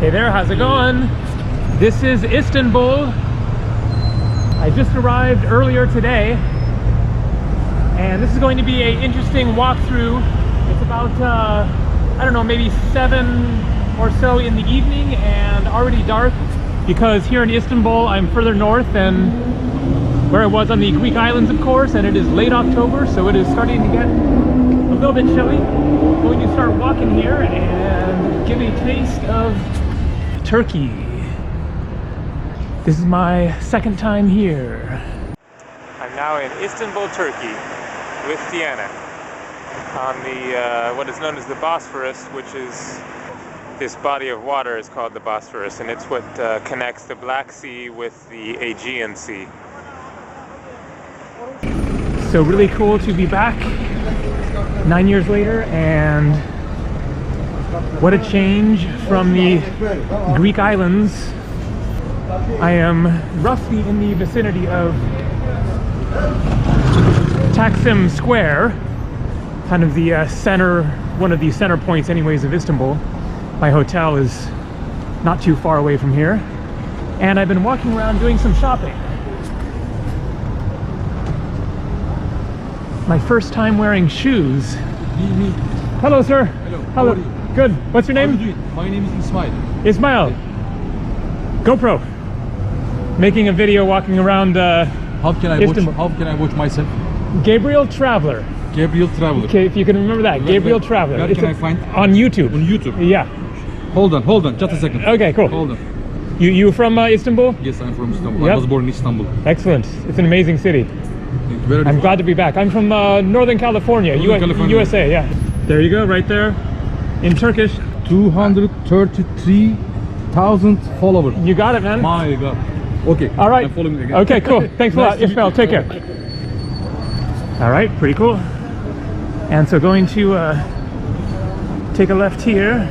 Hey there, how's it going? This is Istanbul. I just arrived earlier today, and this is going to be an interesting walkthrough. It's about, I don't know, maybe 7 or so in the evening and already dark, because here in Istanbul I'm further north than where I was on the Greek islands, of course, and it is late October, so it is starting to get a little bit chilly. I'm going to start walking here and give a taste of Turkey. This is my second time here. I'm now in Istanbul, Turkey, with Diana, on the what is known as the Bosphorus, which is this body of water is called the Bosphorus, and it's what connects the Black Sea with the Aegean Sea. So really cool to be back 9 years later, and what a change from the Greek islands. I am roughly in the vicinity of Taksim Square, kind of the center, one of the center points anyways of Istanbul. My hotel is not too far away from here, and I've been walking around doing some shopping. My first time wearing shoes. Hello, sir. Hello. How are you? Good. What's your name? My name is Ismail. Ismail. GoPro. Making a video walking around How can I Istanbul. watch? How can I watch myself? Gabriel Traveler. Gabriel Traveler. Okay, if you can remember that. Gabriel Traveler. Where can I find? On YouTube. On YouTube. Yeah. Hold on, just a second. Okay, cool. Hold on. You from Istanbul? Yes, I'm from Istanbul. Yep. I was born in Istanbul. Excellent. It's an amazing city. Where I'm glad to be back. I'm from Northern California, California. USA, yeah. There you go, right there, in Turkish. 233,000 followers. You got it, man. My God. Okay. All right. I'm following again. Okay, cool. Thanks a lot, Nice to meet Ismail. you. Take care. All right, pretty cool. And so going to take a left here.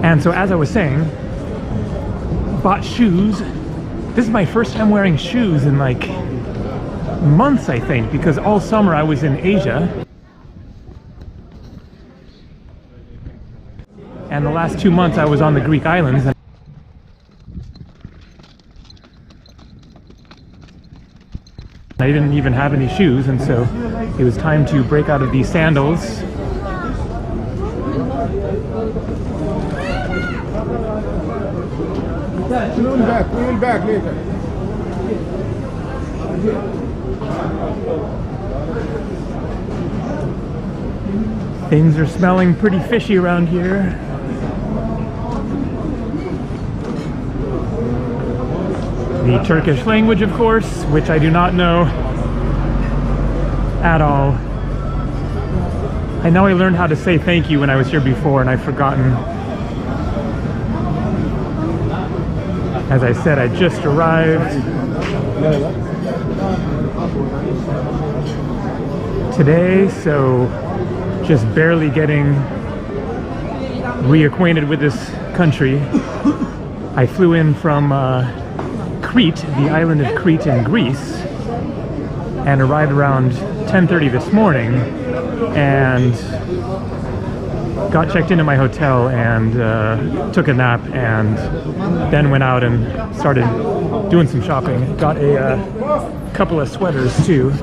And so as I was saying, bought shoes. This is my first time wearing shoes in like months, I think, because all summer I was in Asia. And the last 2 months I was on the Greek islands. I didn't even have any shoes, and so it was time to break out of these sandals. We'll be back later. Things are smelling pretty fishy around here. The Turkish language, of course, which I do not know at all. I know I learned how to say thank you when I was here before, and I've forgotten. As I said, I just arrived today, so just barely getting reacquainted with this country. I flew in from Crete, the island of Crete in Greece, and arrived around 10:30 this morning, and got checked into my hotel and took a nap, and then went out and started doing some shopping. Got a couple of sweaters too.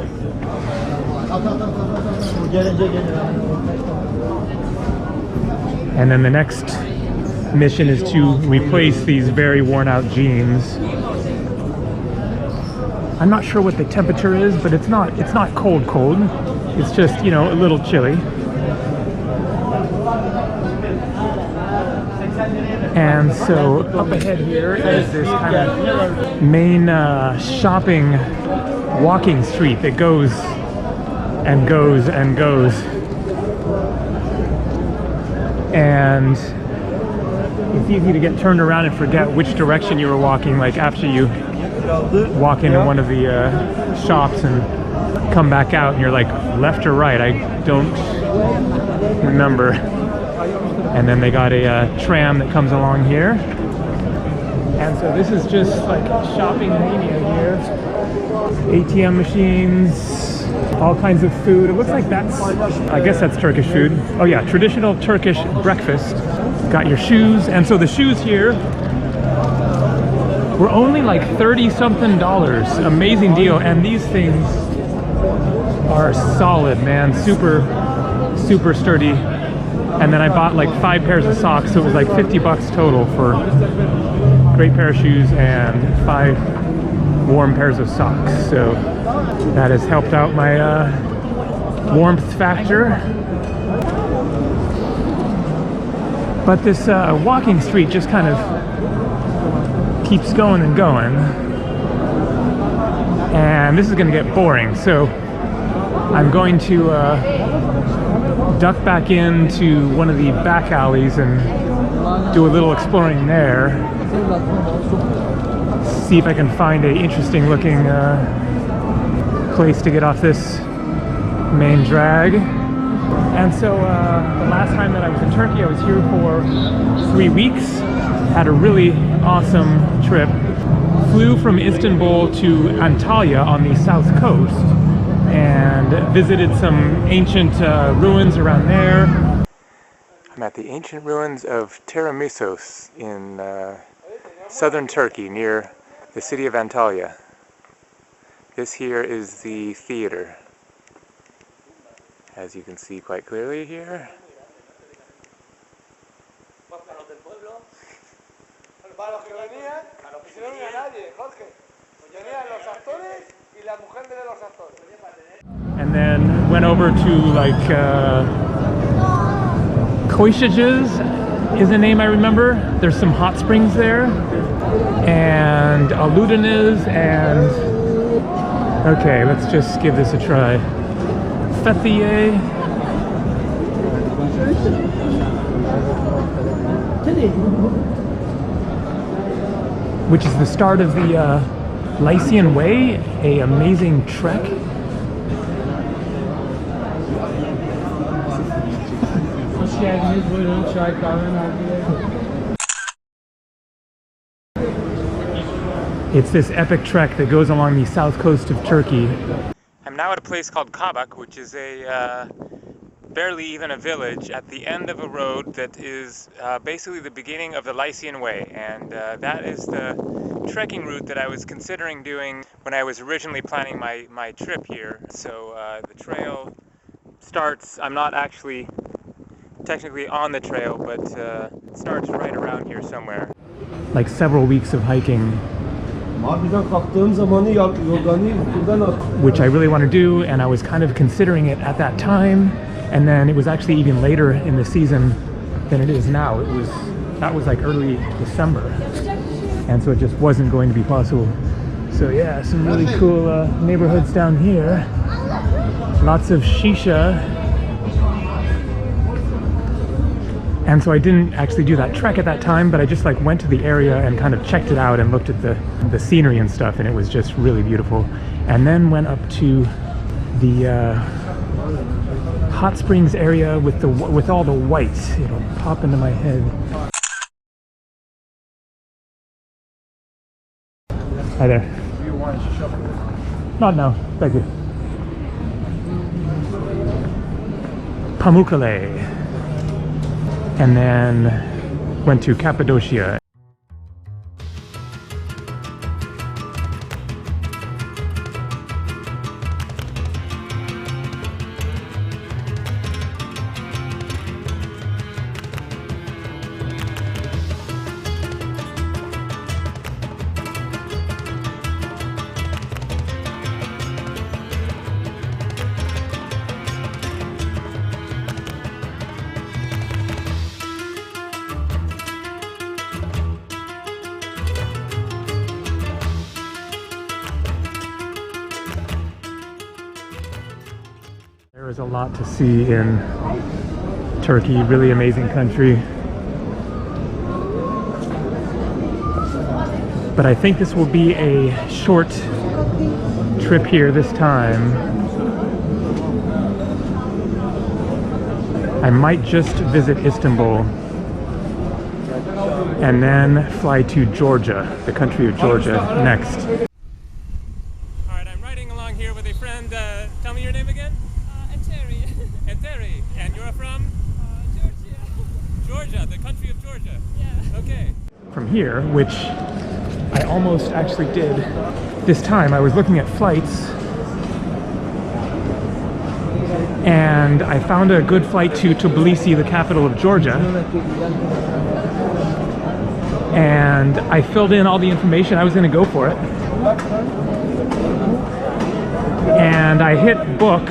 And then the next mission is to replace these very worn out jeans. I'm not sure what the temperature is, but it's not cold. It's just, you know, a little chilly. And so up ahead here is this kind of main shopping walking street that goes and goes and goes. And it's easy to get turned around and forget which direction you were walking, like after you walk into one of the shops and come back out and you're like, left or right? I don't remember. And then they got a tram that comes along here. And so this is just like shopping mania here. ATM machines, All kinds of food. It looks like that's, I guess that's Turkish food. Oh yeah, traditional Turkish breakfast. Got your shoes, and so the shoes here were only like $30-something. Amazing deal, and these things are solid, man. Super, super sturdy. And then I bought like 5 pairs of socks, so it was like 50 bucks total for a great pair of shoes and 5 warm pairs of socks. So that has helped out my warmth factor. But this walking street just kind of keeps going and going. And this is going to get boring, so I'm going to duck back into one of the back alleys and do a little exploring there. See if I can find a interesting looking place to get off this main drag. And so the last time that I was in Turkey, I was here for 3 weeks. Had a really awesome trip. Flew from Istanbul to Antalya on the south coast and visited some ancient ruins around there. I'm at the ancient ruins of Tiramisos in southern Turkey near the city of Antalya. This here is the theater, as you can see quite clearly here. And then went over to like Koysacız is the name I remember. There's some hot springs there, and Aludeniz, and okay, let's just give this a try. Fethiye. Which is the start of the Lycian Way, a amazing trek. It's this epic trek that goes along the south coast of Turkey. I'm now at a place called Kabak, which is a barely even a village at the end of a road that is basically the beginning of the Lycian Way, and that is the trekking route that I was considering doing when I was originally planning my trip here. So the trail starts, I'm not actually technically on the trail, but it starts right around here somewhere. Like several weeks of hiking, which I really want to do, and I was kind of considering it at that time, and then it was actually even later in the season than it is now. That was like early December, and so it just wasn't going to be possible. So yeah, some really cool neighborhoods down here. Lots of shisha. And so I didn't actually do that trek at that time, but I just like went to the area and kind of checked it out and looked at the scenery and stuff, and it was just really beautiful. And then went up to the hot springs area with all the whites. It'll pop into my head. Hi there. Do you want shisha? Not now, thank you. Pamukkale. And then went to Cappadocia. There is a lot to see in Turkey, really amazing country. But I think this will be a short trip here this time. I might just visit Istanbul and then fly to Georgia, the country of Georgia, next. Alright, I'm riding along here with a friend. Tell me your name. Georgia, the country of Georgia. Yeah. Okay. From here, which I almost actually did this time, I was looking at flights and I found a good flight to Tbilisi, the capital of Georgia. And I filled in all the information. I was going to go for it. And I hit book.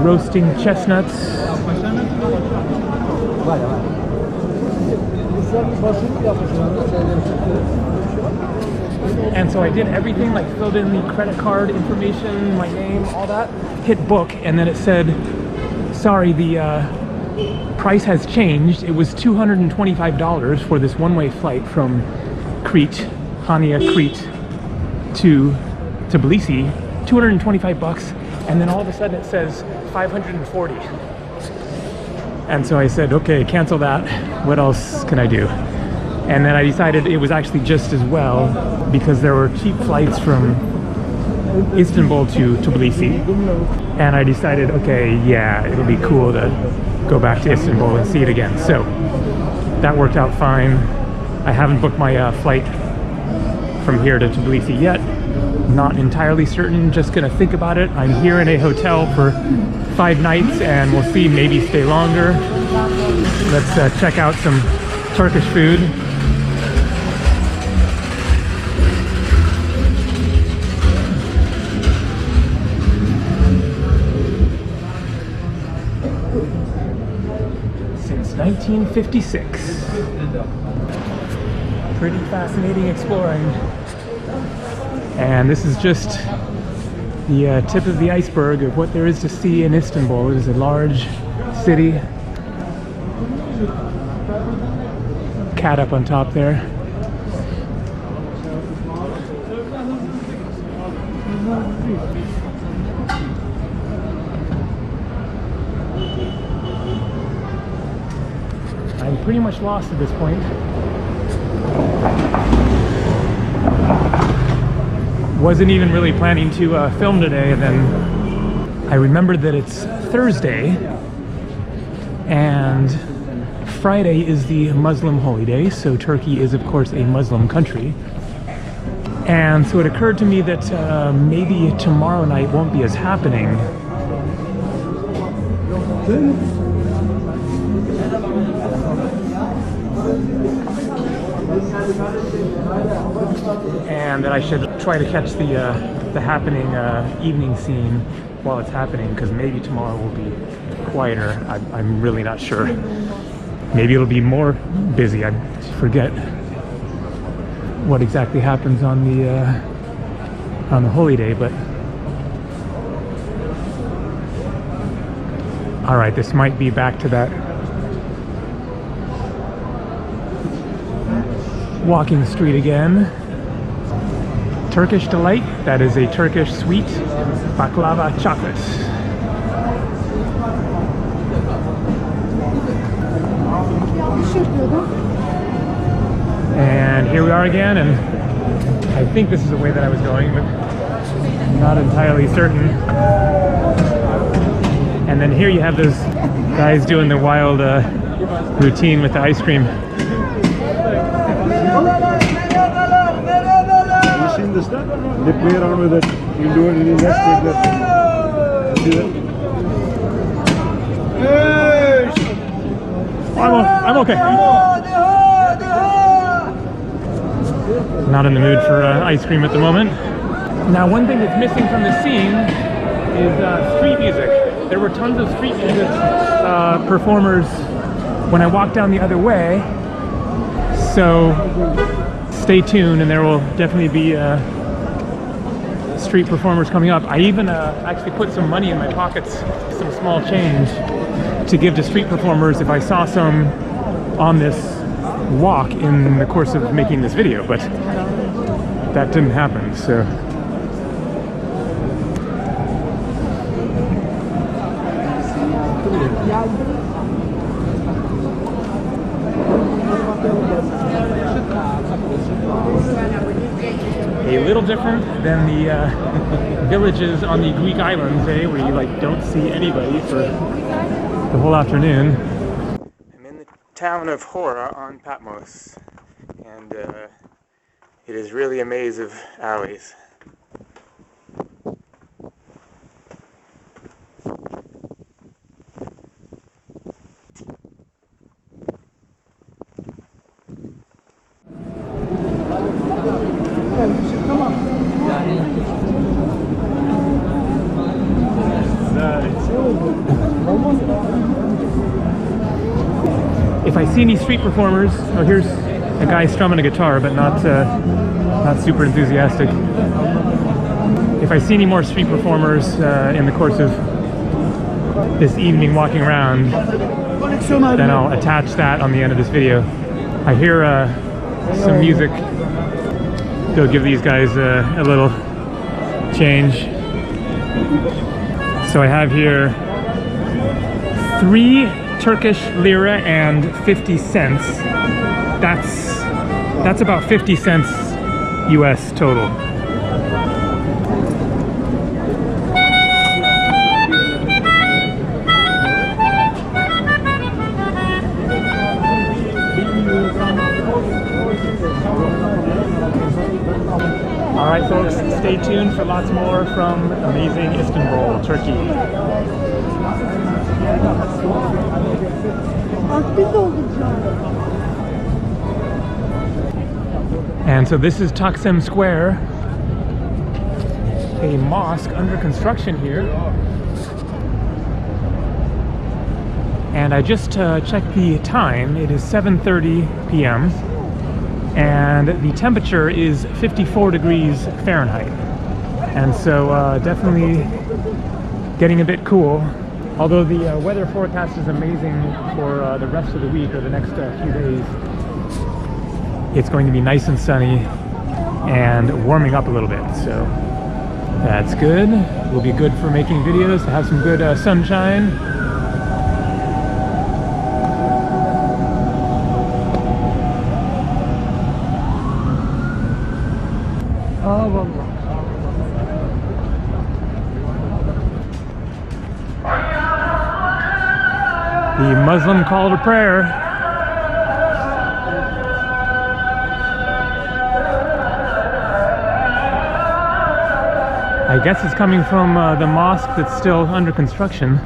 Roasting chestnuts. And so I did everything, like filled in the credit card information, my name, all that. Hit book, and then it said, sorry, the price has changed. It was $225 for this one-way flight from Crete, Hania, Crete, to Tbilisi. 225 bucks, and then all of a sudden it says 540. And so I said, okay, cancel that. What else can I do? And then I decided it was actually just as well because there were cheap flights from Istanbul to Tbilisi. And I decided, okay, yeah, it'll be cool to go back to Istanbul and see it again. So that worked out fine. I haven't booked my flight from here to Tbilisi yet. Not entirely certain, just gonna think about it. I'm here in a hotel for 5 nights and we'll see, maybe stay longer. Let's check out some Turkish food. Since 1956. Pretty fascinating exploring. And this is just the tip of the iceberg of what there is to see in Istanbul. It is a large city. Cat up on top there. I'm pretty much lost at this point. Wasn't even really planning to film today, and then I remembered that it's Thursday and Friday is the Muslim holy day, so Turkey is of course a Muslim country. And so it occurred to me that maybe tomorrow night won't be as happening. And that I should try to catch the happening evening scene while it's happening, because maybe tomorrow will be quieter. I'm really not sure. Maybe it'll be more busy. I forget what exactly happens on the holy day, but all right, this might be back to that walking street again. Turkish delight, that is a Turkish sweet, baklava chocolate. And here we are again, and I think this is the way that I was going, but I'm not entirely certain. And then here you have those guys doing the wild routine with the ice cream. This stuff. They play around with it. You can do it in the next take that. See that? I'm okay. Not in the mood for ice cream at the moment. Now, one thing that's missing from the scene is street music. There were tons of street music performers when I walked down the other way. So stay tuned, and there will definitely be street performers coming up. I even actually put some money in my pockets, some small change, to give to street performers if I saw some on this walk in the course of making this video, but that didn't happen, so. A little different than the villages on the Greek islands, where you like don't see anybody for the whole afternoon. I'm in the town of Hora on Patmos, and it is really a maze of alleys. If I see any street performers, oh, here's a guy strumming a guitar, but not super enthusiastic. If I see any more street performers in the course of this evening walking around, then I'll attach that on the end of this video. I hear some music. They'll give these guys a little change. So I have here 3 Turkish lira and 50 cents. That's about 50 cents US total. Alright folks, stay tuned for lots more from amazing Istanbul, Turkey. And so this is Taksim Square, a mosque under construction here. And I just checked the time. It is 7:30 p.m. and the temperature is 54 degrees Fahrenheit. And so definitely getting a bit cool. Although the weather forecast is amazing for the rest of the week or the next few days. It's going to be nice and sunny and warming up a little bit, so that's good. Will be good for making videos, to have some good sunshine. The Muslim call to prayer. I guess it's coming from the mosque that's still under construction.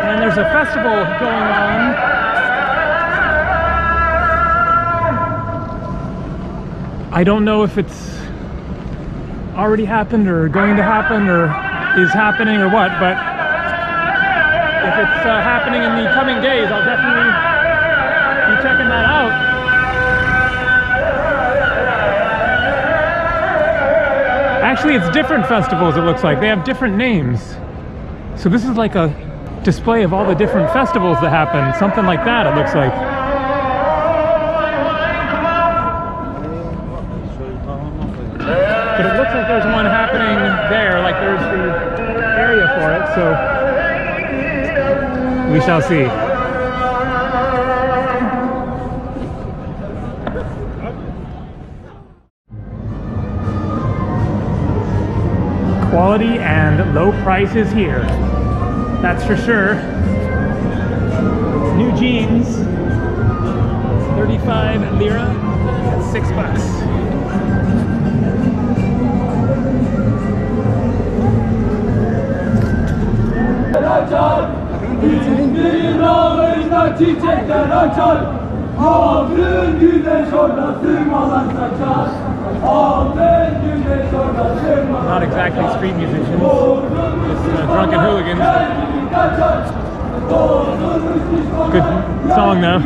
And there's a festival going on. I don't know if it's already happened or going to happen or is happening or what, but if it's happening in the coming days, I'll definitely be checking that out. Actually, it's different festivals, it looks like. They have different names. So this is like a display of all the different festivals that happen. Something like that, it looks like. But it looks like there's one happening there, like there's the area for it, so we shall see. Quality and low prices here, that's for sure. New jeans, 35 lira, that's $6. İçindir ağırda çiçekler açar. Ağrın güneş orada sırmalar saçar. Ağrın güneş orada sırmalar. Not exactly street musicians, just drunken hooligans. Good song though.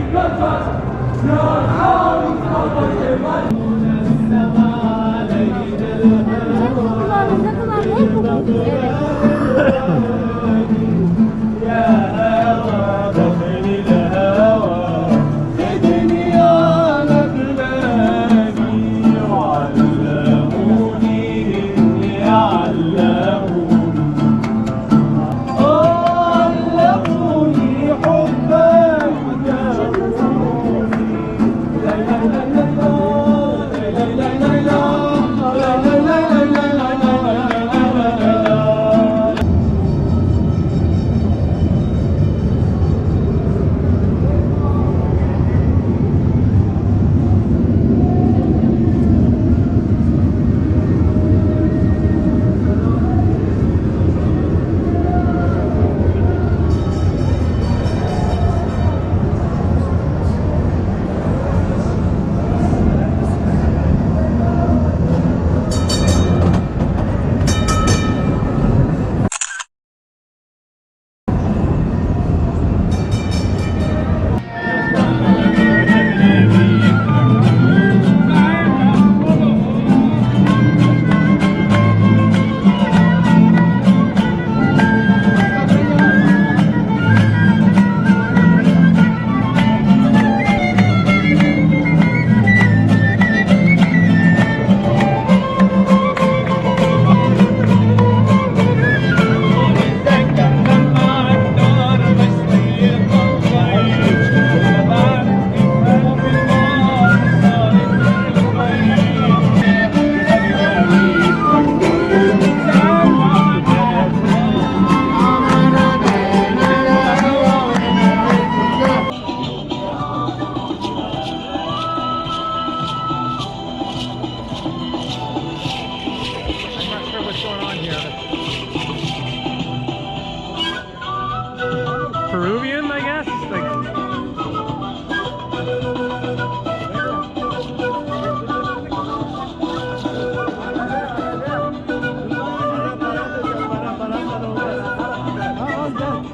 Peruvian, I guess? Like,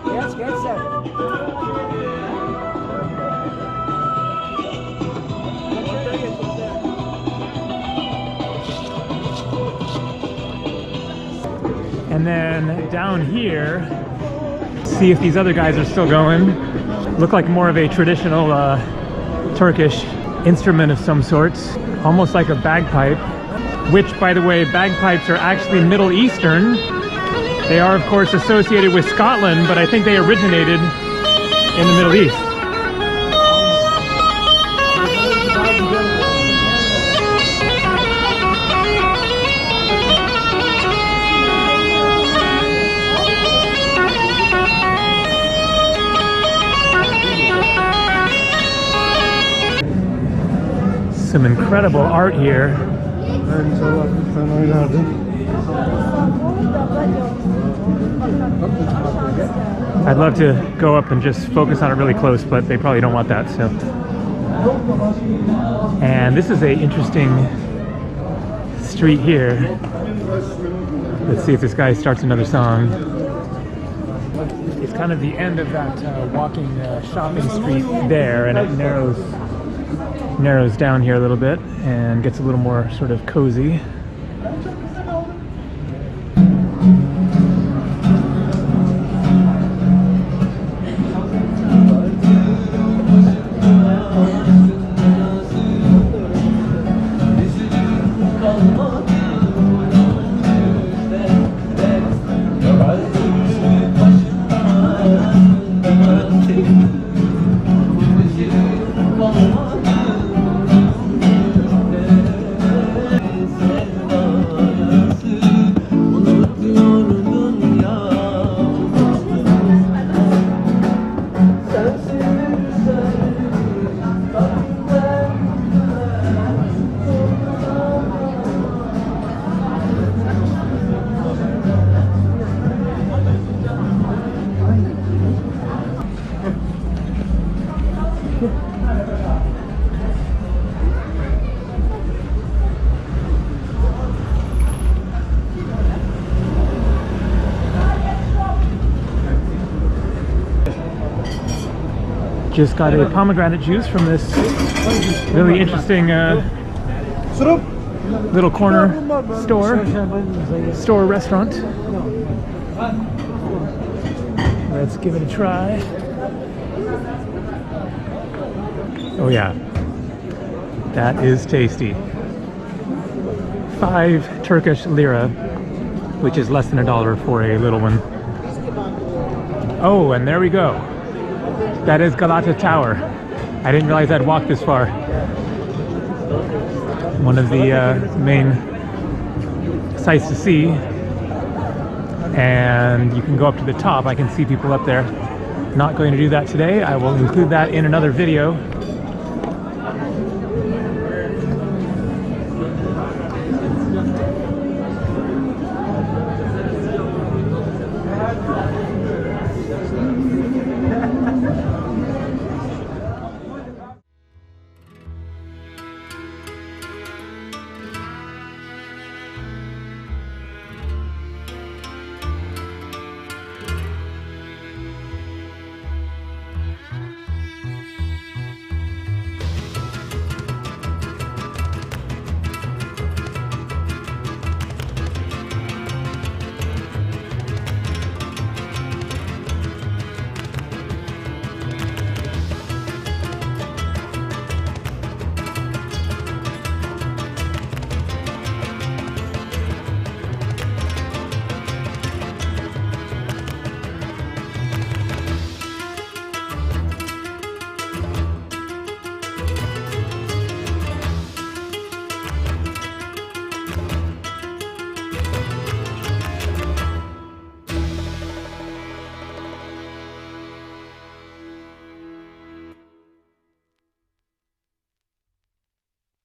Yes, yes, sir. and then down here, see if these other guys are still going. Look like more of a traditional Turkish instrument of some sorts, almost like a bagpipe, which, by the way, bagpipes are actually Middle Eastern. They are, of course, associated with Scotland, but I think they originated in the Middle East. Some incredible art here. I'd love to go up and just focus on it really close, but they probably don't want that, so. And this is an interesting street here. Let's see if this guy starts another song. It's kind of the end of that walking shopping street there, and it narrows down here a little bit and gets a little more sort of cozy. Just got a pomegranate juice from this really interesting little corner store restaurant. Let's give it a try. Oh yeah, that is tasty. 5 Turkish lira, which is less than $1 for a little one. Oh, and there we go. That is Galata Tower. I didn't realize I'd walked this far. one of the main sights to see. And you can go up to the top. I can see people up there. Not going to do that today. I will include that in another video.